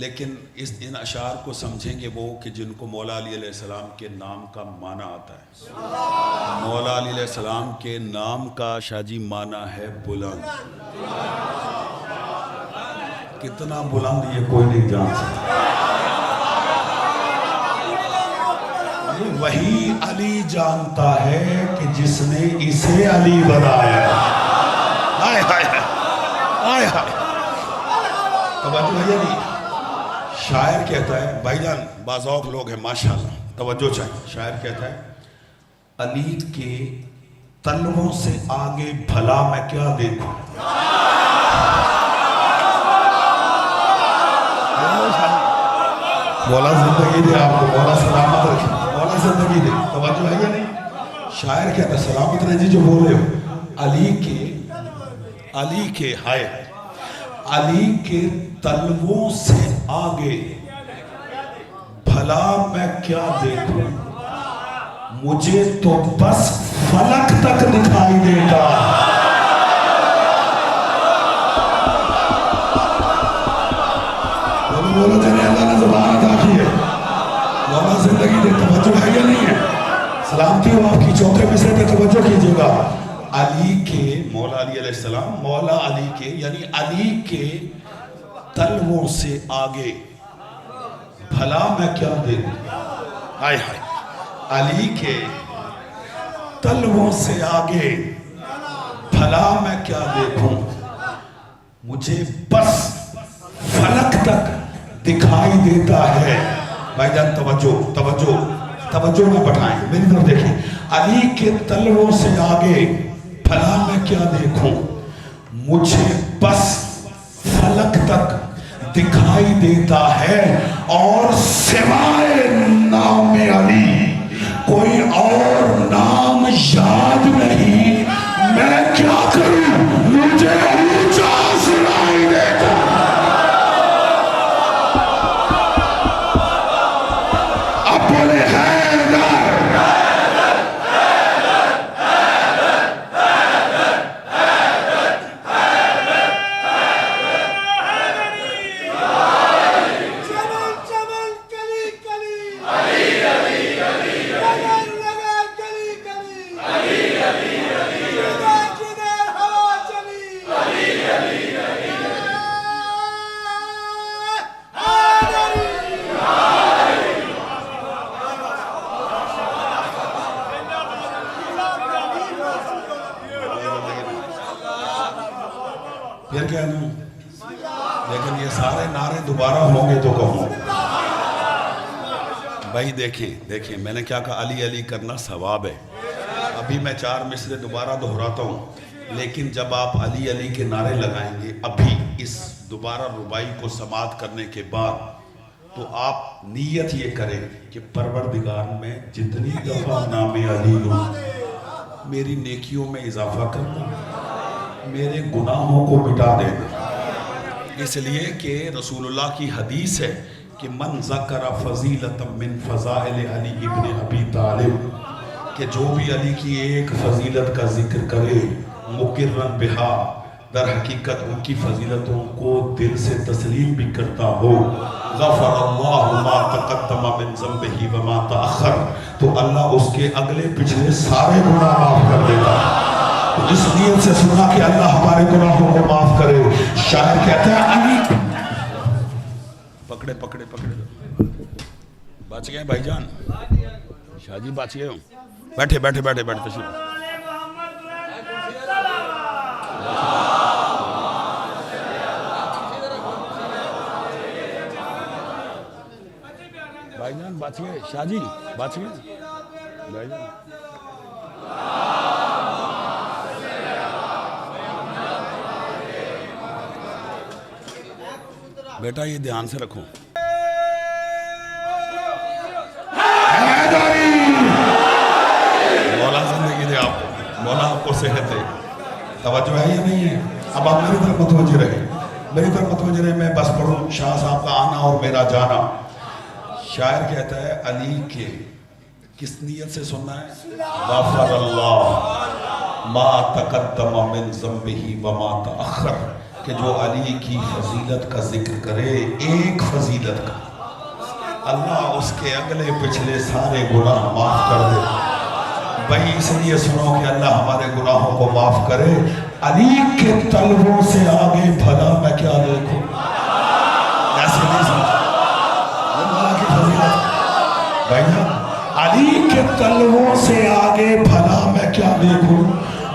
لیکن ان اشعار کو سمجھیں گے وہ کہ جن کو مولا علی علیہ السلام کے نام کا معنی آتا ہے۔ مولا علی علیہ السلام کے نام کا شاہ جی معنی ہے بلند۔ کتنا بلند یہ کوئی نہیں جان سکتا، وہی علی جانتا ہے کہ جس نے اسے علی بنایا۔ آئے آئے آئے آئے توجہ ہے نہیں؟ شاعر کہتا ہے، بھائی جان باذوق لوگ ہیں ماشاءاللہ، توجہ چاہیے۔ شاعر کہتا ہے علی کے تلووں سے آگے بھلا میں کیا دیکھوں۔ مولا زندگی دے آپ کو، مولا سلامت رکھے، مولا زندگی دے۔ توجہ ہے یا نہیں؟ شاعر کہتا ہے سلامت رہے جی جو بولے ہو، علی کے ہائے علی کے تلووں سے آگے بھلا میں کیا دیکھوں، مجھے تو بس فلک تک دکھائی دیتا۔ بولو جنہیں اللہ نے زبان عطا کی ہے۔ مولا زندگی دے توجہ ہے یا نہیں ہے؟ سلامتی ہو آپ کی چوتھے مصرے پہ توجہ کیجئے گا. علی کے مولا علی علیہ السلام مولا علی کے یعنی علی کے تلووں سے آگے بھلا میں کیا دیکھوں. ہائے ہائے علی کے تلووں سے آگے بھلا میں کیا دیکھوں. مجھے بس فلک تک دکھائی دیتا ہے. بھائی جان توجہ نہ بٹھائیں, میری طرف دیکھیں. علی کے تلووں سے آگے بھلا میں کیا دیکھوں. مجھے بس فلک تک دکھائی دیتا ہے اور سوائے نام علی کوئی اور نام یاد نہیں. میں کیا کروں مجھے اونچا سنائی دیتا. اب بولے پھر کہنا, لیکن یہ سارے نعرے دوبارہ ہوں گے تو کہوں. بھائی دیکھیں میں نے کیا کہا, علی علی کرنا ثواب ہے. ابھی میں 4 مصرے دوبارہ دہراتا ہوں, لیکن جب آپ علی علی کے نعرے لگائیں گے ابھی اس دوبارہ ربائی کو سماعت کرنے کے بعد, تو آپ نیت یہ کریں کہ پروردگار میں جتنی دفعہ نام علی لوں میری نیکیوں میں اضافہ کرنا, میرے گناہوں کو مٹا دینا. اس لیے کہ رسول اللہ کی حدیث ہے کہ من ذکر فضیلۃ من فضائل علی ابن ابی طالب, کہ جو بھی علی کی ایک فضیلت کا ذکر کرے مقرن بہا, در حقیقت ان کی فضیلتوں کو دل سے تسلیم بھی کرتا ہو, غفر اللہ ما تقدم من ذنبہ وما تأخر, تو اللہ اس کے اگلے پچھلے سارے گناہ معاف کر دیتا. اس نیت سے سنا کہ اللہ ہمارے گناہوں کو معاف کرے. شاعر کہتا ہے علی پکڑے بچ گئے بھائی جان, شاہ جی بچ گئے ہوں. بیٹھے تشریف. بھائی جان بچ گئے, شاہ جی بچ گئے بھائی جان. بیٹا یہ دھیان سے رکھو. مولا زندگی دے آپ کو, مولا آپ کو صحت دے. توجہ ہے یا نہیں ہے؟ اب آپ میری طرف متوجہ رہے, میں بس پڑھوں شاہ صاحب کا آنا اور میرا جانا. شاعر کہتا ہے علی کے کس نیت سے سننا ہے؟ غفر اللہ ما تقدم من ذنبہ وما تأخر, کہ جو علی کی فضیلت کا ذکر کرے, ایک فضیلت کا, اللہ اس کے اگلے پچھلے سارے گناہ معاف کر دے. بھائی اس لیے سنو کہ اللہ ہمارے گناہوں کو معاف کرے. علی کے طلبوں سے آگے بھلا میں کیا دیکھوں. ایسے نہیں سمجھا اللہ کی فضیلت. بھائی علی کے طلبوں سے آگے بھلا میں کیا دیکھوں.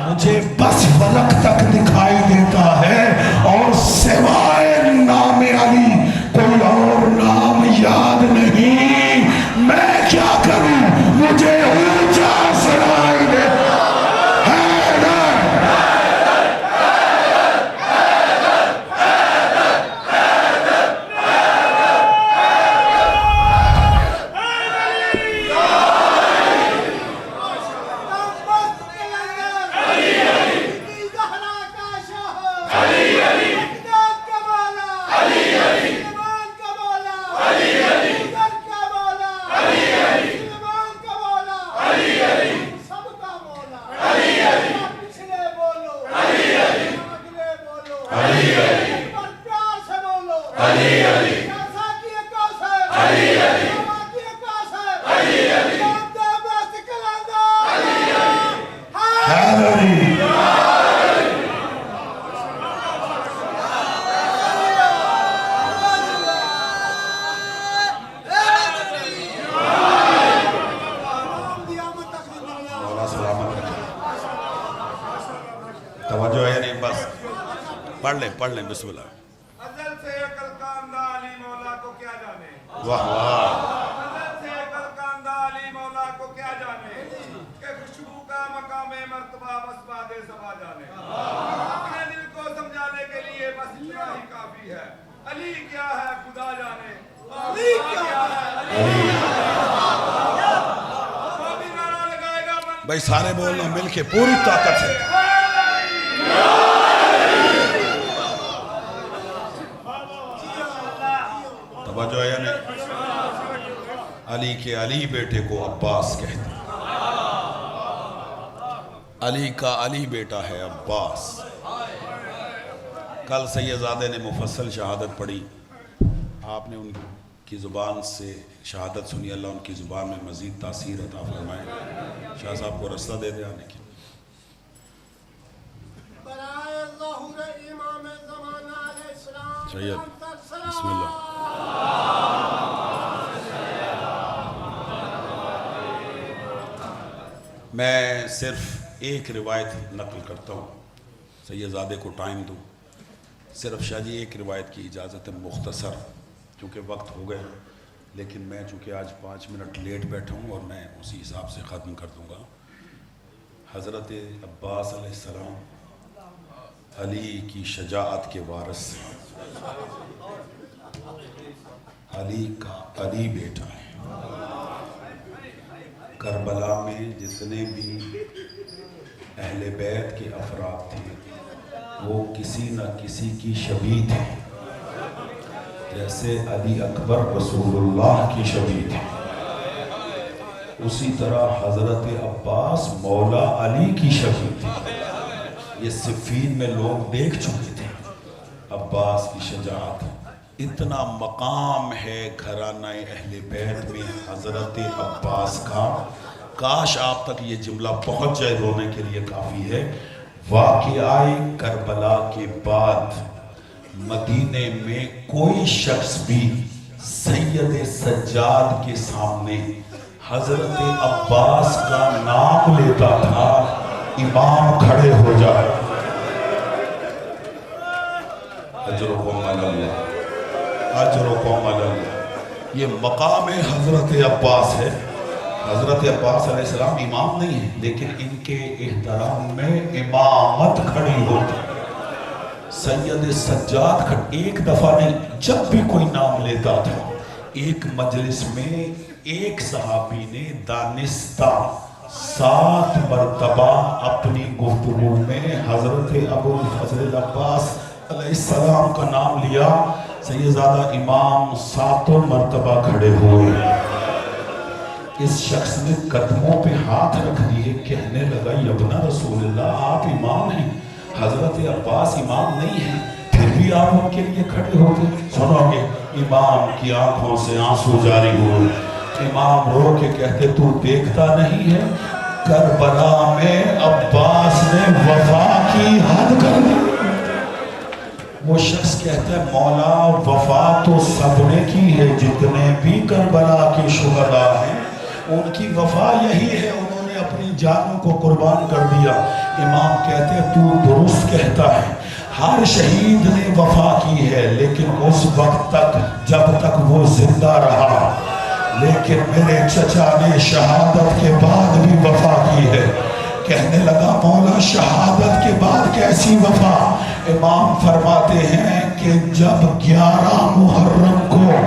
مجھے بس فلک تک دکھائی دیتا ہے اور سوائے نام علی کوئی اور نام یاد نہیں. میں کیا کروں مجھے اونچا سنائی دے. اللہ سلامت رکھے. توجہ ہے نہیں؟ بس پڑھ لیں بسم اللہ. ازل سے عقل کا اندھا علی مولا کو کیا جانے. واہ واہ. ازل سے عقل کا اندھا علی مولا کو کیا جانے کہ خوشبو کا مقام مرتبہ بس باد صبا جانے. اپنے دل کو سمجھانے کے لیے بس اتنا ہی کافی ہے. علی کیا ہے خدا جانے. علی کیا ہے وہ بھی نعرہ لگائے گا بھائی سارے بولنا مل کے پوری طاقت سے. توجہ ہے نہیں؟ علی کے علی بیٹے کو عباس کہتے ہیں. علی کا علی بیٹا ہے عباس. کل سیدزادے نے مفصل شہادت پڑھی. آپ نے ان کی زبان سے شہادت سنی. اللہ ان کی زبان میں مزید تاثیر عطا فرمائے. شاہ صاحب کو رستہ دے دے آنے کی. سید بسم اللہ. میں صرف ایک روایت نقل کرتا ہوں. سیدزادے کو ٹائم دوں. صرف شاہ جی ایک روایت کی اجازت ہے مختصر کیونکہ وقت ہو گئے. لیکن میں چونکہ آج 5 منٹ لیٹ بیٹھا ہوں اور میں اسی حساب سے ختم کر دوں گا. حضرت عباس علیہ السلام علی کی شجاعت کے وارث ہیں. علی کا علی بیٹا ہے. کربلا میں جتنے بھی اہل بیت کے افراد تھے وہ کسی نہ کسی کی شبیہ تھے. جیسے علی اکبر رسول اللہ کی شبیہ تھے اسی طرح حضرت عباس مولا علی کی شبیہ تھے. یہ صفین میں لوگ دیکھ چکے تھے عباس کی شجاعت. اتنا مقام ہے گھرانہ اہل بیت میں حضرت عباس کا. کاش آپ تک یہ جملہ پہنچ جائے رونے کے لیے کافی ہے. واقعہ کربلا کے بعد مدینے میں کوئی شخص بھی سید سجاد کے سامنے حضرت عباس کا نام لیتا تھا امام کھڑے ہو جائے. اجرکم علی اللہ اجرکم علی اللہ. یہ مقام حضرت عباس ہے. حضرت عباس علیہ السلام امام نہیں ہیں لیکن ان کے احترام میں امامت کھڑی ہوتی. سید سجاد ایک دفعہ نہیں جب بھی کوئی نام لیتا تھا ایک مجلس میں ایک صحابی نے دانستہ 7 مرتبہ اپنی گفتگو میں حضرت ابو الفضل عباس علیہ السلام کا نام لیا. سیدزادہ امام 7 مرتبہ کھڑے ہوئے. اس شخص نے قدموں پہ ہاتھ رکھ دیے کہنے لگا یبنا رسول اللہ آپ امام ہیں. حضرت عباس امام نہیں ہیں پھر بھی آپ ان کے لیے کھڑے ہوتے. سنو گے امام کی آنکھوں سے آنسو جاری ہوئے. امام رو کے کہتے تو دیکھتا نہیں ہے کربلا میں عباس نے وفا کی حد کر دی. وہ شخص کہتا ہے مولا وفا تو سب نے کی ہے جتنے بھی کربلا کے شہداء ہیں ان کی وفا یہی ہے انہوں نے اپنی جانوں کو قربان کر دیا. امام کہتے ہیں تو درست کہتا ہے ہر شہید نے وفا کی ہے لیکن اس وقت تک جب تک وہ زندہ رہا. لیکن میرے چچا نے شہادت کے بعد بھی وفا کی ہے. کہنے لگا مولا شہادت کے بعد کیسی وفا. امام فرماتے ہیں کہ جب 11 محرم کو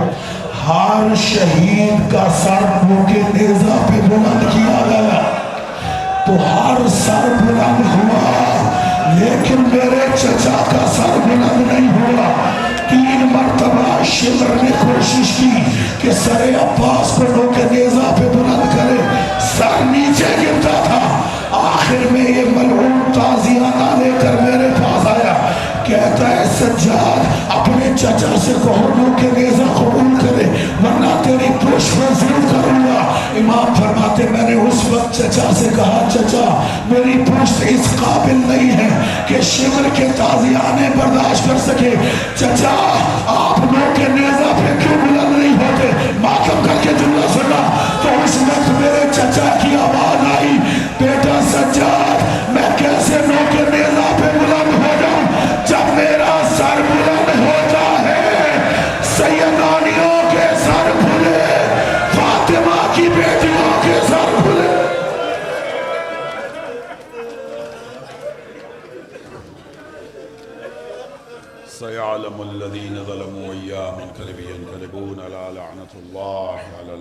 ہر شہید کا سر منہ کے نیزہ پہ بلند کیا گیا تو ہر سر بلند ہوا لیکن میرے چچا کا سر بلند نہیں ہوا. 3 مرتبہ شمر نے کوشش کی کہ سر عباس کو منہ کے نیزہ پہ بلند کرے سر نیچے گرتا تھا. آخر میں یہ ملعون تازیانہ لے کر میرے پاس آیا کہتا ہے سجاد اپنے چچا سے کہو منہ کے نیزہ قبول کرے ورنہ تیری پوچھ میں ضرور کروں گا. امام فرماتے میں نے اس وقت چچا سے کہا چچا میری پوچھ اس قابل نہیں ہے کہ شمر کے تازیانے برداشت کر سکے. چچا آپ منہ کے نیزہ پہ کیوں بلند نہیں ہوتے ماتم کر کے جملہ سنا. تو اس وقت میرے چچا کی آواز آئی بیٹا سيعلم الذين ظلموا أيّام ينقلبون ألا لعنة الله على